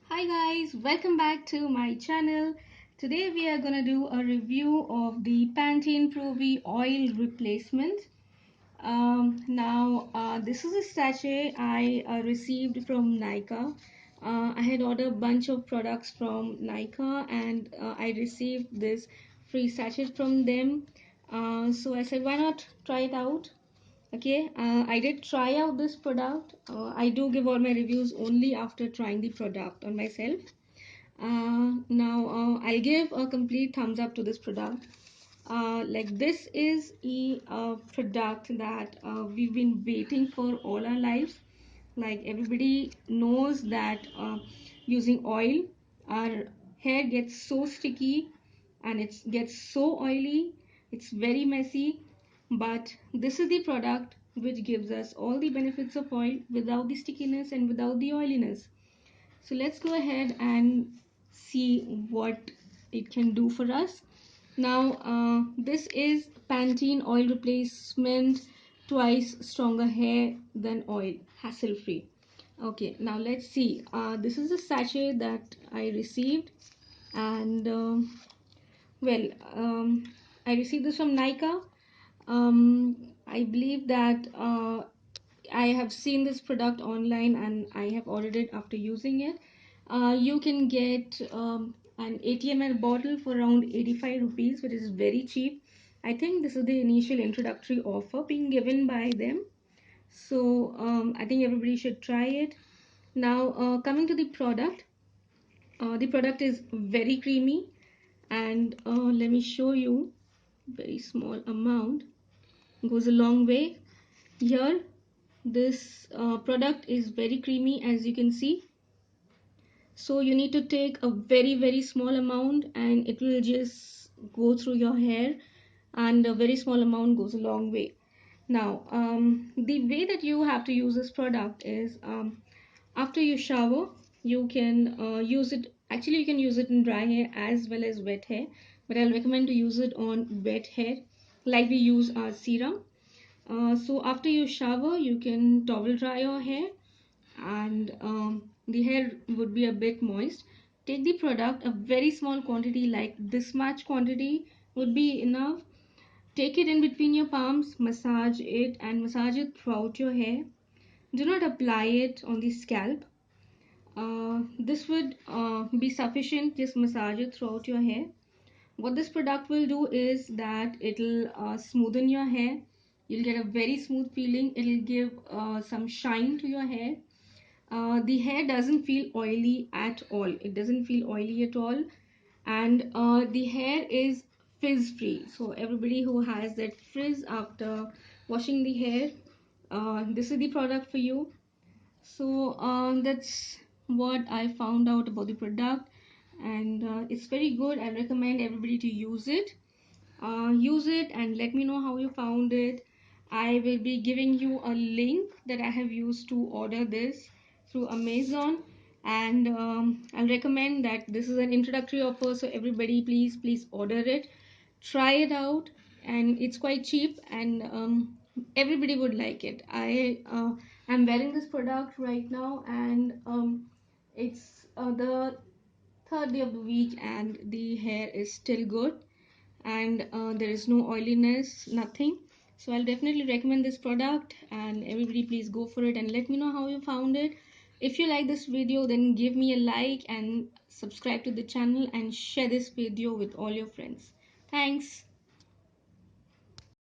Hi guys, welcome back to my channel. Today we are gonna do a review of the Pantene Pro V oil replacement. This is a sachet I received from Nika. I had ordered a bunch of products from Nika and I received this free sachet from them. So I said, why not try it out? Okay, I did try out this product. I do give all my reviews only after trying the product on myself. I'll give a complete thumbs up to this product. This is a product that we've been waiting for all our lives. Like everybody knows that using oil, our hair gets so sticky and it gets so oily. It's very messy. But this is the product which gives us all the benefits of oil without the stickiness and without the oiliness. So let's go ahead and see what it can do for us. This is Pantene oil replacement, twice stronger hair than oil, hassle free. Okay, now let's see. This is a sachet that I received, and well, I received this from Nika. I believe that I have seen this product online and I have ordered it after using it. You can get an 80 ml bottle for around 85 rupees, which is very cheap. I think this is the initial introductory offer being given by them. So I think everybody should try it. Coming to the product is very creamy, and let me show you. Very small amount goes a long way. Here this product is very creamy, as you can see. So you need to take a very small amount and it will just go through your hair, and a very small amount goes a long way. The way that you have to use this product is, after you shower you can use it. Actually, you can use it in dry hair as well as wet hair, but I'll recommend to use it on wet hair, like we use our serum. So after you shower you can towel dry your hair, and the hair would be a bit moist. Take the product, a very small quantity, like this much quantity would be enough. Take it in between your palms, massage it and massage it throughout your hair. Do not apply it on the scalp. This would be sufficient. Just massage it throughout your hair. What this product will do is that it'll smoothen your hair. You'll get a very smooth feeling. It'll give some shine to your hair. The hair doesn't feel oily at all. It doesn't feel oily at all. And the hair is frizz free. So everybody who has that frizz after washing the hair, this is the product for you. So that's what I found out about the product, and it's very good. I recommend everybody to use it. Use it and let me know how you found it. I will be giving you a link that I have used to order this through Amazon, and I'll recommend that this is an introductory offer, so everybody please order it, try it out, and it's quite cheap, and everybody would like it. I'm wearing this product right now, and it's the third day of the week and the hair is still good, and there is no oiliness, nothing. So I'll definitely recommend this product, and everybody please go for it and let me know how you found it. If you like this video, then give me a like and subscribe to the channel and share this video with all your friends. Thanks.